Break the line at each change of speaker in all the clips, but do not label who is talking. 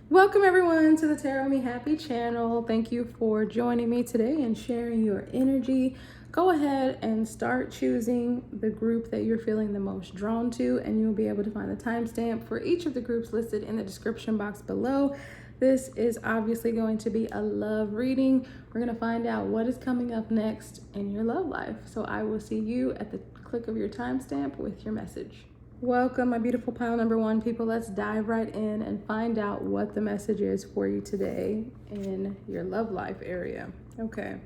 Welcome everyone to the Tarot Me Happy channel. Thank you for joining me today and sharing your energy. Go ahead and start choosing the group that you're feeling the most drawn to, and you'll be able to find the timestamp for each of the groups listed in the description box below. This is obviously going to be a love reading. We're going to find out what is coming up next in your love life. So I will see you at the click of your timestamp with your message. Welcome, my beautiful pile number one people. Let's dive right in and find out what the message is for you today in your love life area. Okay.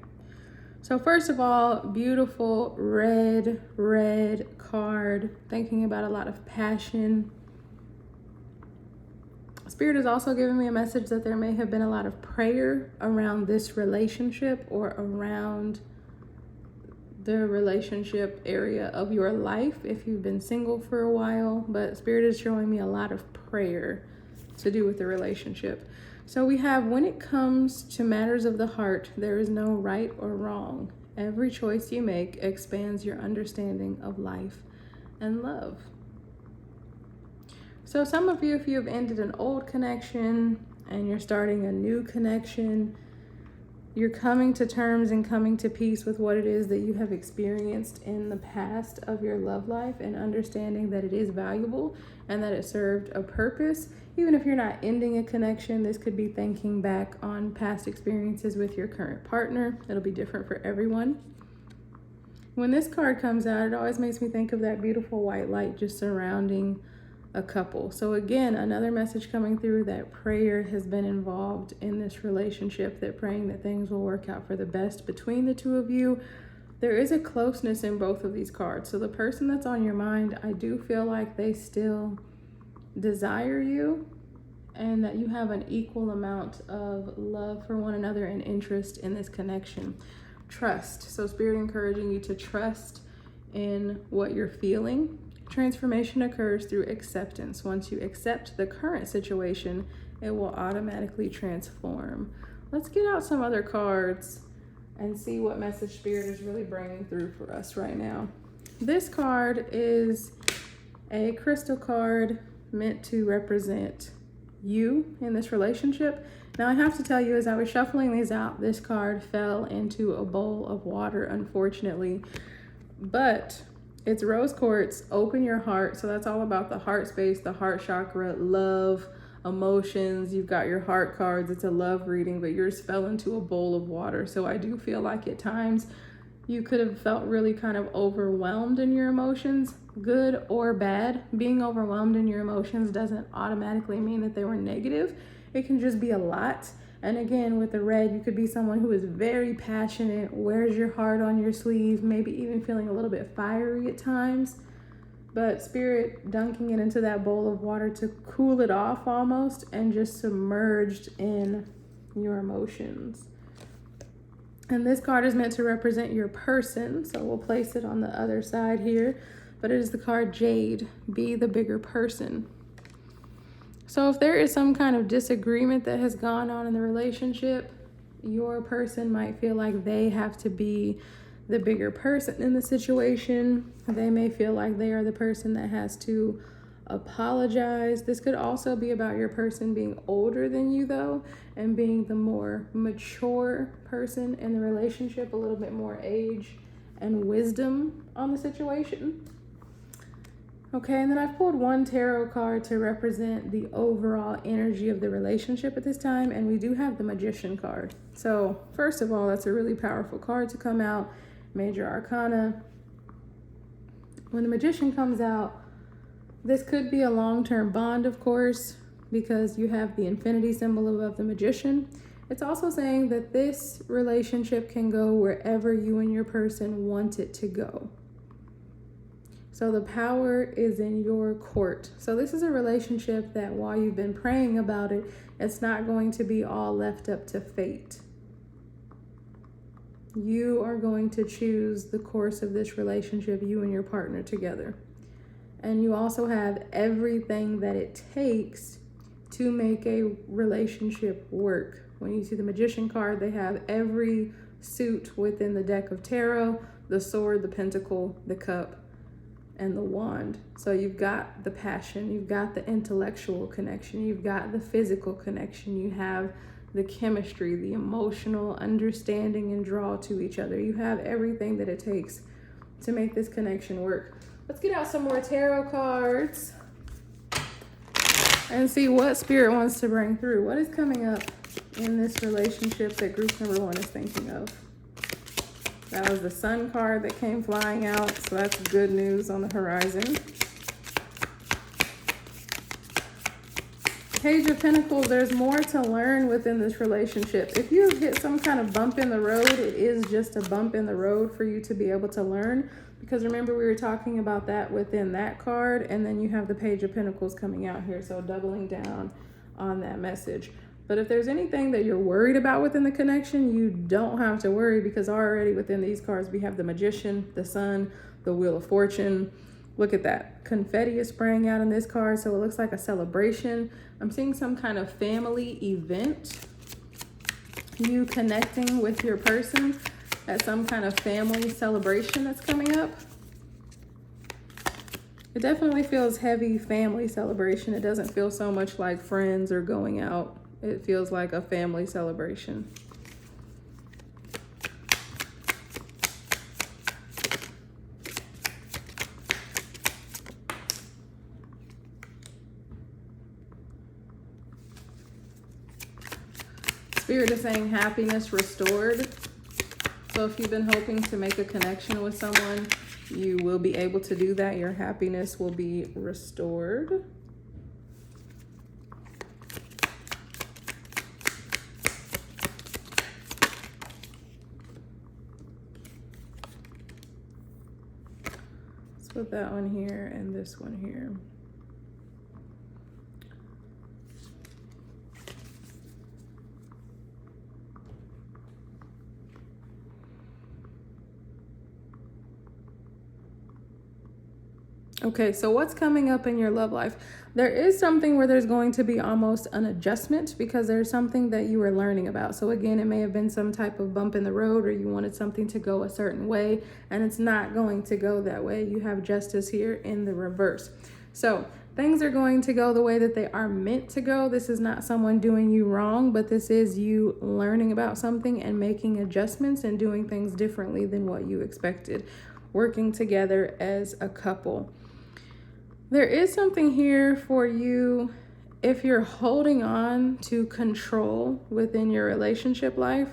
So first of all, beautiful red card, thinking about a lot of passion. Spirit is also giving me a message that there may have been a lot of prayer around this relationship or around the relationship area of your life if you've been single for a while, but Spirit is showing me a lot of prayer to do with the relationship. So we have, when it comes to matters of the heart, there is no right or wrong. Every choice you make expands your understanding of life and love. So some of you, if you have ended an old connection and you're starting a new connection, you're coming to terms and coming to peace with what it is that you have experienced in the past of your love life and understanding that it is valuable and that it served a purpose. Even if you're not ending a connection, this could be thinking back on past experiences with your current partner. It'll be different for everyone. When this card comes out, it always makes me think of that beautiful white light just surrounding a couple. So again, another message coming through that prayer has been involved in this relationship, that praying that things will work out for the best between the two of you. There is a closeness in both of these cards. So the person that's on your mind, I do feel like they still desire you and that you have an equal amount of love for one another and interest in this connection. Trust. So Spirit encouraging you to trust in what you're feeling. Transformation occurs through acceptance. Once you accept the current situation, it will automatically transform. Let's get out some other cards and see what message Spirit is really bringing through for us right now. This card is a crystal card meant to represent you in this relationship. Now I have to tell you, as I was shuffling these out, this card fell into a bowl of water, unfortunately, but it's rose quartz. Open your heart. So that's all about the heart space, the heart chakra, love, emotions. You've got your heart cards. It's a love reading, but yours fell into a bowl of water. So I do feel like at times you could have felt really kind of overwhelmed in your emotions, good or bad. Being overwhelmed in your emotions doesn't automatically mean that they were negative. It can just be a lot. And again, with the red, you could be someone who is very passionate, wears your heart on your sleeve, maybe even feeling a little bit fiery at times. But Spirit dunking it into that bowl of water to cool it off almost and just submerged in your emotions. And this card is meant to represent your person, so we'll place it on the other side here. But it is the card Jade, be the bigger person. So if there is some kind of disagreement that has gone on in the relationship, your person might feel like they have to be the bigger person in the situation. They may feel like they are the person that has to apologize. This could also be about your person being older than you though, and being the more mature person in the relationship, a little bit more age and wisdom on the situation. Okay, and then I've pulled one tarot card to represent the overall energy of the relationship at this time, and we do have the Magician card. So first of all, that's a really powerful card to come out, Major Arcana. When the Magician comes out, this could be a long-term bond, of course, because you have the infinity symbol above the Magician. It's also saying that this relationship can go wherever you and your person want it to go. So the power is in your court. So this is a relationship that while you've been praying about it, it's not going to be all left up to fate. You are going to choose the course of this relationship, you and your partner together. And you also have everything that it takes to make a relationship work. When you see the Magician card, they have every suit within the deck of tarot: the sword, the pentacle, the cup, and the wand. So you've got the passion, you've got the intellectual connection, you've got the physical connection, you have the chemistry, the emotional understanding and draw to each other. You have everything that it takes to make this connection work. Let's get out some more tarot cards and see what Spirit wants to bring through. What is coming up in this relationship that group number 1 is thinking of? That was the Sun card that came flying out, so that's good news on the horizon. Page of Pentacles, there's more to learn within this relationship. If you hit some kind of bump in the road, it is just a bump in the road for you to be able to learn. Because remember, we were talking about that within that card, and then you have the Page of Pentacles coming out here, so doubling down on that message. But if there's anything that you're worried about within the connection, you don't have to worry, because already within these cards, we have the Magician, the Sun, the Wheel of Fortune. Look at that. Confetti is spraying out in this card, so it looks like a celebration. I'm seeing some kind of family event. You connecting with your person at some kind of family celebration that's coming up. It definitely feels heavy family celebration. It doesn't feel so much like friends or going out. It feels like a family celebration. Spirit is saying happiness restored. So if you've been hoping to make a connection with someone, you will be able to do that. Your happiness will be restored. Let's put that one here and this one here. Okay, so what's coming up in your love life? There is something where there's going to be almost an adjustment, because there's something that you were learning about. So again, it may have been some type of bump in the road, or you wanted something to go a certain way, and it's not going to go that way. You have Justice here in the reverse. So things are going to go the way that they are meant to go. This is not someone doing you wrong, but this is you learning about something and making adjustments and doing things differently than what you expected, working together as a couple. There is something here for you if you're holding on to control within your relationship life.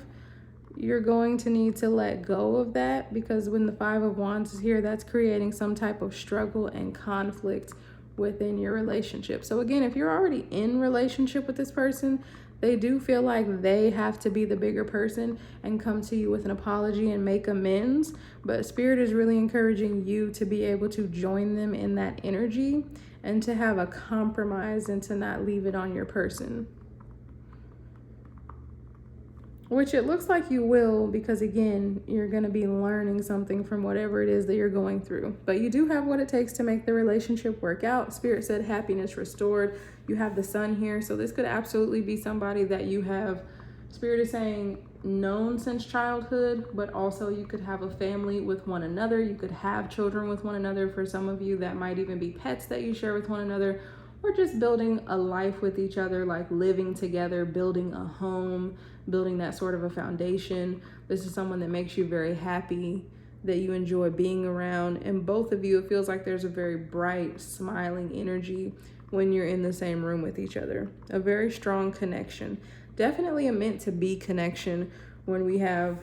You're going to need to let go of that, because when the Five of Wands is here, that's creating some type of struggle and conflict within your relationship. So again, if you're already in relationship with this person, they do feel like they have to be the bigger person and come to you with an apology and make amends. But Spirit is really encouraging you to be able to join them in that energy and to have a compromise and to not leave it on your person. Which it looks like you will, because again, you're going to be learning something from whatever it is that you're going through. But you do have what it takes to make the relationship work out. Spirit said happiness restored. You have the Sun here. So this could absolutely be somebody that you have, Spirit is saying, known since childhood, but also you could have a family with one another. You could have children with one another. For some of you, that might even be pets that you share with one another, or just building a life with each other, like living together, building a home, building that sort of a foundation. This is someone that makes you very happy, that you enjoy being around. And both of you, it feels like there's a very bright, smiling energy when you're in the same room with each other. A very strong connection. Definitely a meant to be connection when we have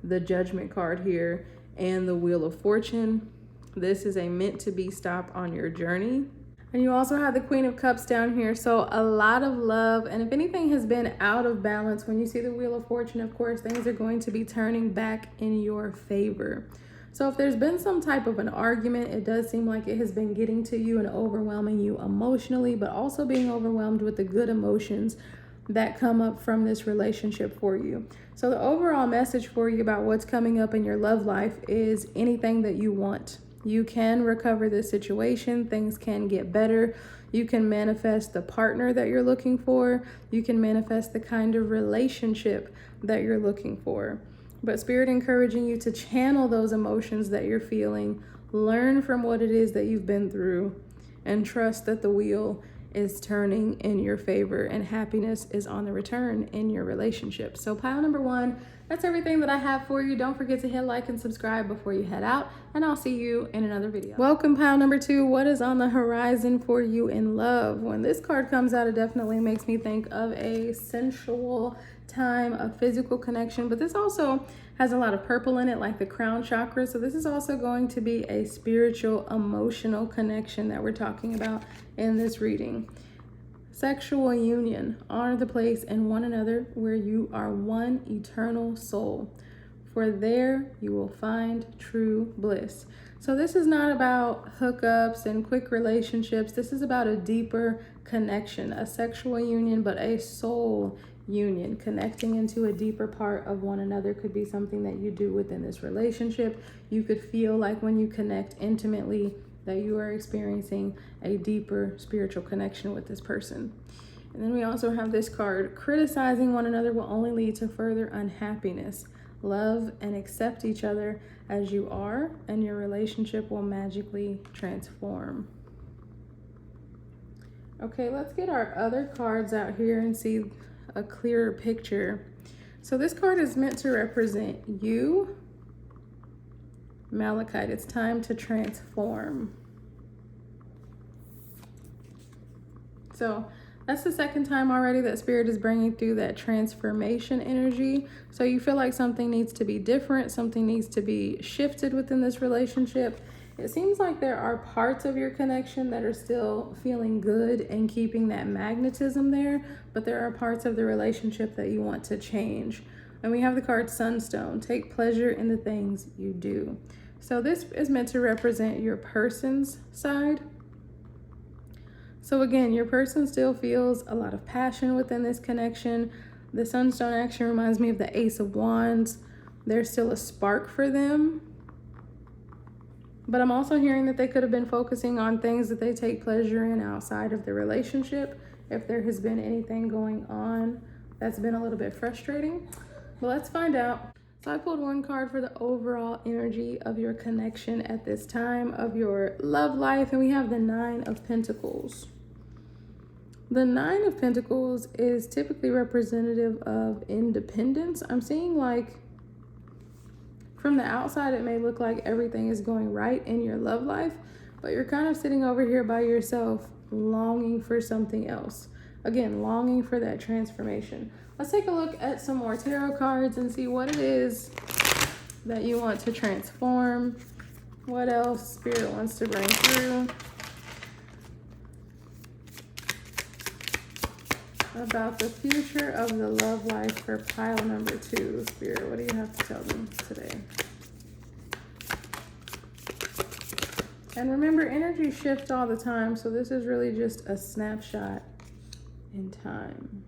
the Judgment card here and the Wheel of Fortune. This is a meant to be stop on your journey. And you also have the Queen of Cups down here. So a lot of love. And if anything has been out of balance, when you see the Wheel of Fortune, of course, things are going to be turning back in your favor. So if there's been some type of an argument, it does seem like it has been getting to you and overwhelming you emotionally, but also being overwhelmed with the good emotions that come up from this relationship for you. So the overall message for you about what's coming up in your love life is anything that you want. You can recover this situation. Things can get better. You can manifest the partner that you're looking for. You can manifest the kind of relationship that you're looking for. But Spirit encouraging you to channel those emotions that you're feeling Learn from what it is that you've been through and trust that the wheel is turning in your favor and happiness is on the return in your relationship. So pile number 1, that's everything that I have for you. Don't forget to hit like and subscribe before you head out, and I'll see you in another video. Welcome, pile number 2. What is on the horizon for you in love? When this card comes out, it definitely makes me think of a sensual time, a physical connection, but this also has a lot of purple in it, like the crown chakra. So this is also going to be a spiritual, emotional connection that we're talking about in this reading. Sexual union. Honor the place in one another where you are one eternal soul. For there you will find true bliss. So this is not about hookups and quick relationships. This is about a deeper connection, a sexual union, but a soul union. Connecting into a deeper part of one another could be something that you do within this relationship. You could feel like when you connect intimately that you are experiencing a deeper spiritual connection with this person. And then we also have this card: criticizing one another will only lead to further unhappiness. Love and accept each other as you are, and your relationship will magically transform. Okay, let's get our other cards out here and see a clearer picture. So this card is meant to represent you, Malachite. It's time to transform. So that's the second time already that Spirit is bringing through that transformation energy. So you feel like something needs to be different, something needs to be shifted within this relationship. It seems like there are parts of your connection that are still feeling good and keeping that magnetism there, but there are parts of the relationship that you want to change. And we have the card Sunstone. Take pleasure in the things you do. So this is meant to represent your person's side. So again, your person still feels a lot of passion within this connection. The Sunstone action reminds me of the Ace of Wands. There's still a spark for them. But I'm also hearing that they could have been focusing on things that they take pleasure in outside of the relationship. If there has been anything going on that's been a little bit frustrating. But let's find out. So I pulled one card for the overall energy of your connection at this time, of your love life, and we have the 9 of Pentacles. The 9 of Pentacles is typically representative of independence. I'm seeing like from the outside, it may look like everything is going right in your love life, but you're kind of sitting over here by yourself, longing for something else. Again, longing for that transformation. Let's take a look at some more tarot cards and see what it is that you want to transform. What else Spirit wants to bring through about the future of the love life for pile number 2. Spirit, what do you have to tell them today? And remember, energy shifts all the time, so this is really just a snapshot in time.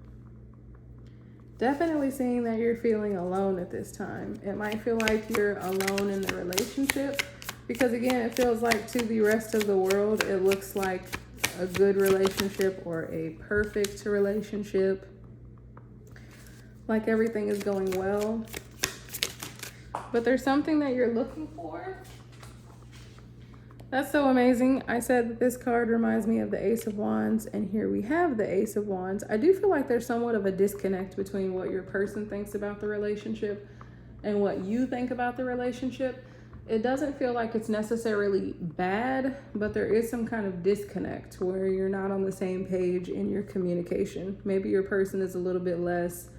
Definitely seeing that you're feeling alone at this time. It might feel like you're alone in the relationship because, again, it feels like to the rest of the world, it looks like a good relationship or a perfect relationship, like everything is going well. But there's something that you're looking for. That's so amazing. I said that this card reminds me of the Ace of Wands, and here we have the Ace of Wands. I do feel like there's somewhat of a disconnect between what your person thinks about the relationship and what you think about the relationship. It doesn't feel like it's necessarily bad, but there is some kind of disconnect where you're not on the same page in your communication. Maybe your person is a little bit less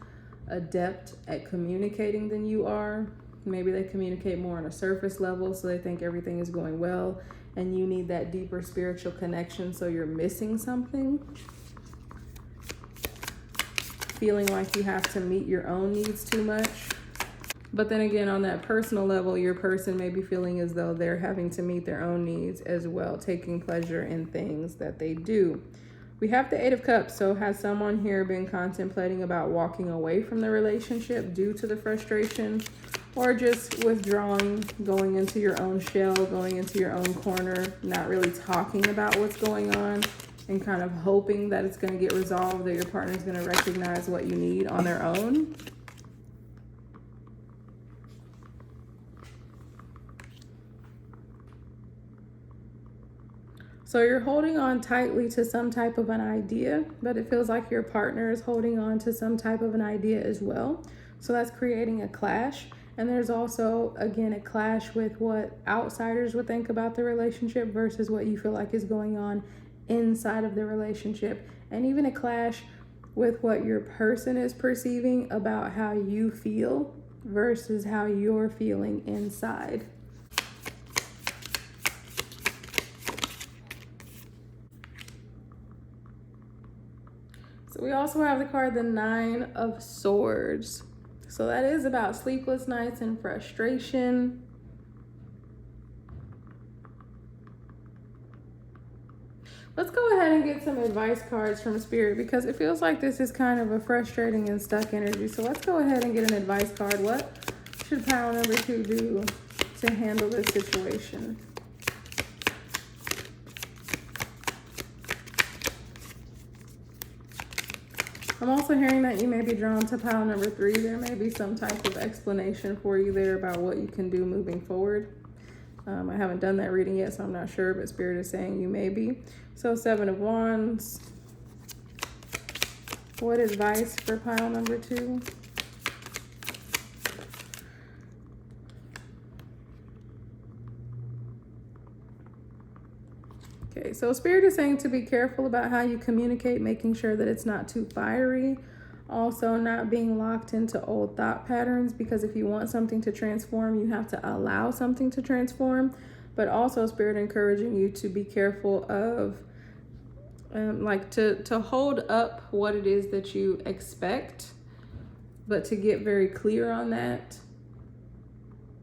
adept at communicating than you are. Maybe they communicate more on a surface level, so they think everything is going well, and you need that deeper spiritual connection, so you're missing something. Feeling like you have to meet your own needs too much. But then again, on that personal level, your person may be feeling as though they're having to meet their own needs as well, taking pleasure in things that they do. We have the 8 of Cups, so has someone here been contemplating about walking away from the relationship due to the frustration, or just withdrawing, going into your own shell, going into your own corner, not really talking about what's going on, and kind of hoping that it's going to get resolved, that your partner is going to recognize what you need on their own? So you're holding on tightly to some type of an idea, but it feels like your partner is holding on to some type of an idea as well. So that's creating a clash. And there's also, again, a clash with what outsiders would think about the relationship versus what you feel like is going on inside of the relationship. And even a clash with what your person is perceiving about how you feel versus how you're feeling inside. So we also have the card, the Nine of Swords. So that is about sleepless nights and frustration. Let's go ahead and get some advice cards from Spirit, because it feels like this is kind of a frustrating and stuck energy. So let's go ahead and get an advice card. What should pile number 2 do to handle this situation? I'm also hearing that you may be drawn to pile number 3. There may be some type of explanation for you there about what you can do moving forward. I haven't done that reading yet, so I'm not sure, but Spirit is saying you may be. So 7 of Wands. What advice for pile number 2? Okay, so Spirit is saying to be careful about how you communicate, making sure that it's not too fiery. Also, not being locked into old thought patterns, because if you want something to transform, you have to allow something to transform. But also, Spirit encouraging you to be careful of, to hold up what it is that you expect, but to get very clear on that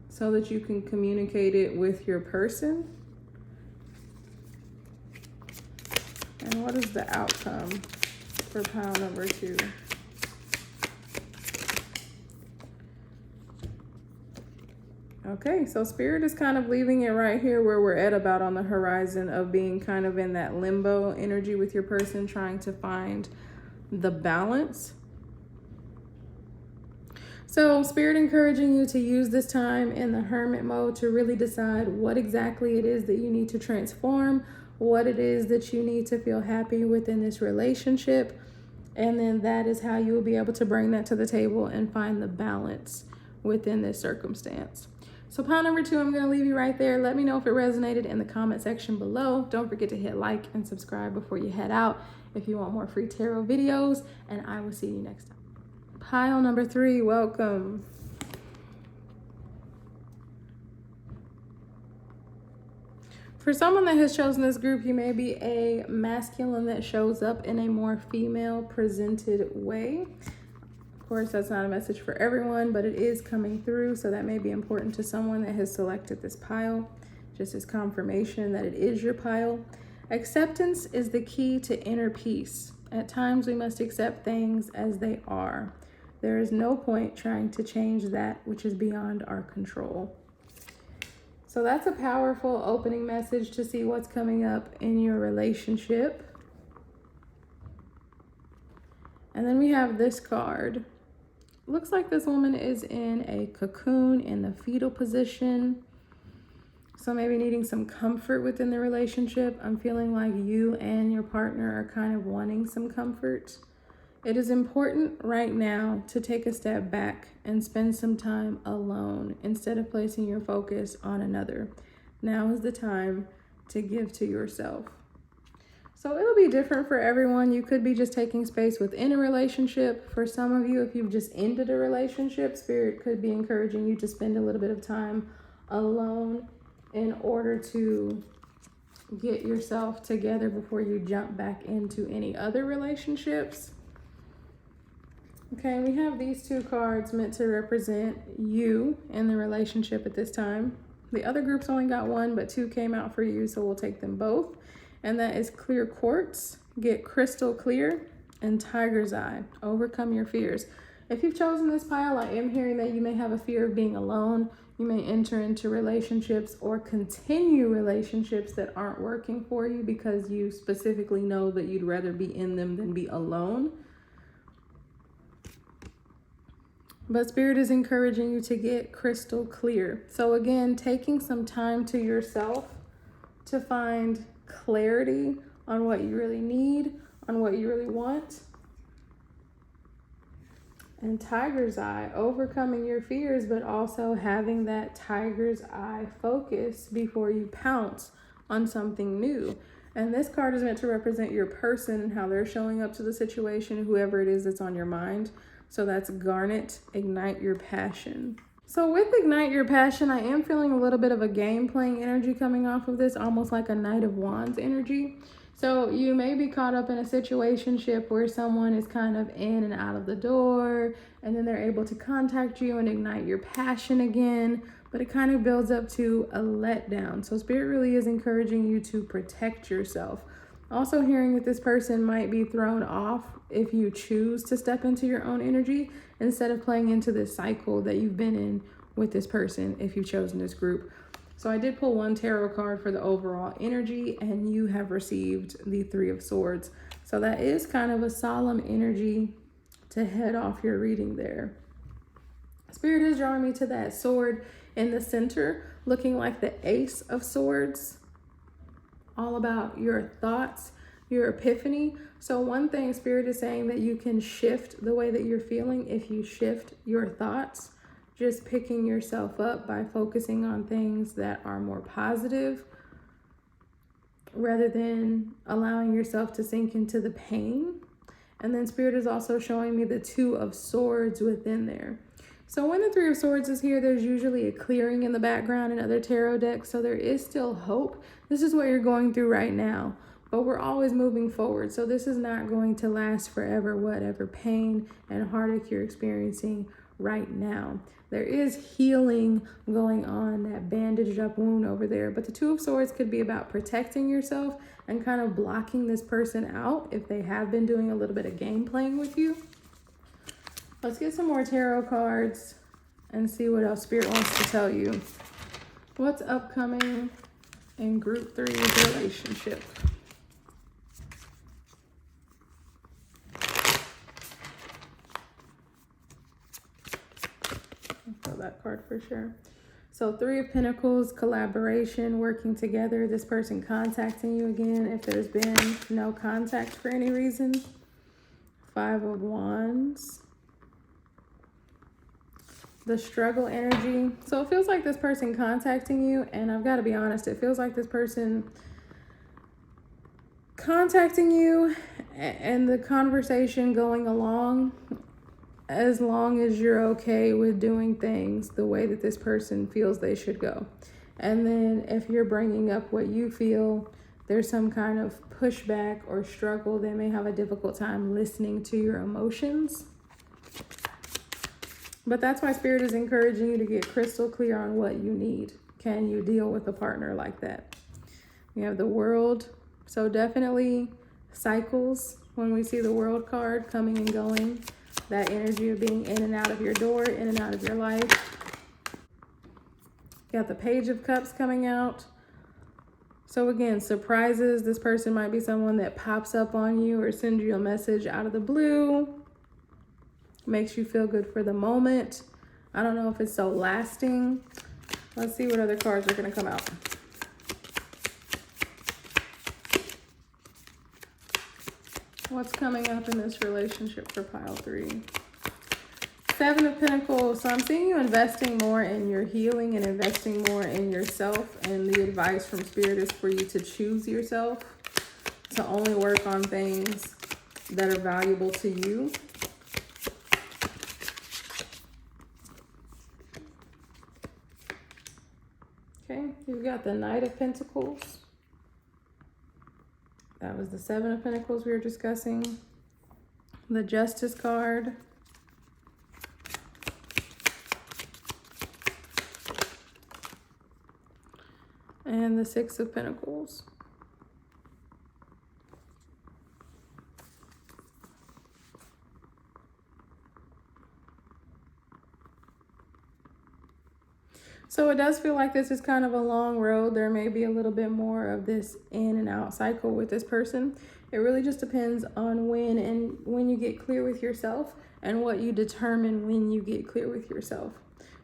so that you can communicate it with your person. And what is the outcome for pile number 2? Okay, so Spirit is kind of leaving it right here where we're at, about on the horizon of being kind of in that limbo energy with your person, trying to find the balance. So Spirit encouraging you to use this time in the hermit mode to really decide what exactly it is that you need to transform, what it is that you need to feel happy within this relationship. And then that is how you will be able to bring that to the table and find the balance within this circumstance. So pile number 2, I'm going to leave you right there. Let me know if it resonated in the comment section below. Don't forget to hit like and subscribe before you head out if you want more free tarot videos, and I will see you next time. Pile number 3, welcome. For someone that has chosen this group, you may be a masculine that shows up in a more female presented way. Of course, that's not a message for everyone, but it is coming through, so that may be important to someone that has selected this pile, just as confirmation that it is your pile. Acceptance is the key to inner peace. At times, we must accept things as they are. There is no point trying to change that which is beyond our control. So that's a powerful opening message to see what's coming up in your relationship. And then we have this card. Looks like this woman is in a cocoon in the fetal position. So maybe needing some comfort within the relationship. I'm feeling like you and your partner are kind of wanting some comfort. It is important right now to take a step back and spend some time alone instead of placing your focus on another. Now is the time to give to yourself. So it'll be different for everyone. You could be just taking space within a relationship. For some of you, if you've just ended a relationship, Spirit could be encouraging you to spend a little bit of time alone in order to get yourself together before you jump back into any other relationships. Okay, we have these 2 cards meant to represent you in the relationship at this time. The other groups only got 1, but 2 came out for you, so we'll take them both. And that is clear quartz, get crystal clear, and tiger's eye, overcome your fears. If you've chosen this pile, I am hearing that you may have a fear of being alone. You may enter into relationships or continue relationships that aren't working for you because you specifically know that you'd rather be in them than be alone. But Spirit is encouraging you to get crystal clear. So again, taking some time to yourself to find clarity on what you really need, on what you really want. And tiger's eye, overcoming your fears, but also having that tiger's eye focus before you pounce on something new. And this card is meant to represent your person and how they're showing up to the situation, whoever it is that's on your mind. So that's Garnet, ignite your passion. So with ignite your passion, I am feeling a little bit of a game playing energy coming off of this, almost like a Knight of Wands energy. So you may be caught up in a situationship where someone is kind of in and out of the door, and then they're able to contact you and ignite your passion again, but it kind of builds up to a letdown. So Spirit really is encouraging you to protect yourself. Also hearing that this person might be thrown off if you choose to step into your own energy instead of playing into this cycle that you've been in with this person if you've chosen this group. So I did pull one tarot card for the overall energy, and you have received the Three of Swords. So that is kind of a solemn energy to head off your reading there. Spirit is drawing me to that sword in the center, looking like the Ace of Swords. All about your thoughts, your epiphany. So one thing Spirit is saying that you can shift the way that you're feeling if you shift your thoughts, just picking yourself up by focusing on things that are more positive rather than allowing yourself to sink into the pain. And then Spirit is also showing me the Two of Swords within there. So when the Three of Swords is here, there's usually a clearing in the background in other tarot decks. So there is still hope. This is what you're going through right now, but we're always moving forward. So this is not going to last forever, whatever pain and heartache you're experiencing right now. There is healing going on, that bandaged up wound over there. But the Two of Swords could be about protecting yourself and kind of blocking this person out if they have been doing a little bit of game playing with you. Let's get some more tarot cards and see what else Spirit wants to tell you. What's upcoming in group 3's relationship? I'll throw that card for sure. So Three of Pentacles, collaboration, working together, this person contacting you again if there's been no contact for any reason. Five of Wands. The struggle energy. So it feels like this person contacting you, and I've got to be honest, it feels like this person contacting you and the conversation going along as long as you're okay with doing things the way that this person feels they should go. And then if you're bringing up what you feel, there's some kind of pushback or struggle. They may have a difficult time listening to your emotions. But that's why Spirit is encouraging you to get crystal clear on what you need. Can you deal with a partner like that? We have the World. So definitely cycles when we see the World card coming and going. That energy of being in and out of your door, in and out of your life. You got the Page of Cups coming out. So again, surprises. This person might be someone that pops up on you or sends you a message out of the blue. Makes you feel good for the moment. I don't know if it's so lasting. Let's see what other cards are going to come out. What's coming up in this relationship for pile 3? Seven of Pentacles. So I'm seeing you investing more in your healing and investing more in yourself. And the advice from Spirit is for you to choose yourself, to only work on things that are valuable to you. Okay, you've got the Knight of Pentacles. That was the Seven of Pentacles we were discussing. The Justice card. And the Six of Pentacles. So it does feel like this is kind of a long road. There may be a little bit more of this in and out cycle with this person. It really just depends on when you get clear with yourself and what you determine when you get clear with yourself.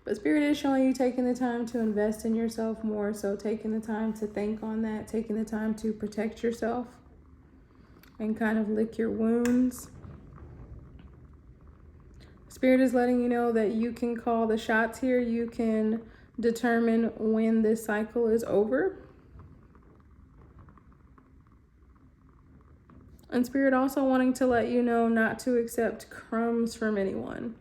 But Spirit is showing you taking the time to invest in yourself more. So taking the time to think on that, taking the time to protect yourself and kind of lick your wounds. Spirit is letting you know that you can call the shots here. You can determine when this cycle is over. And Spirit also wanting to let you know not to accept crumbs from anyone.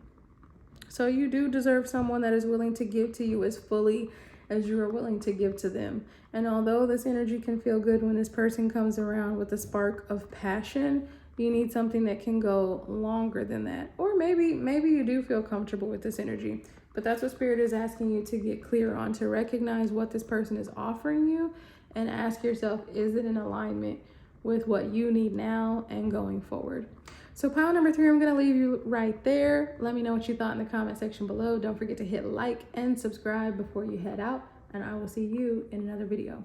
So you do deserve someone that is willing to give to you as fully as you are willing to give to them. And although this energy can feel good when this person comes around with a spark of passion, you need something that can go longer than that. Or maybe you do feel comfortable with this energy. But that's what Spirit is asking you to get clear on, to recognize what this person is offering you and ask yourself, is it in alignment with what you need now and going forward? So pile number 3, I'm going to leave you right there. Let me know what you thought in the comment section below. Don't forget to hit like and subscribe before you head out, and I will see you in another video.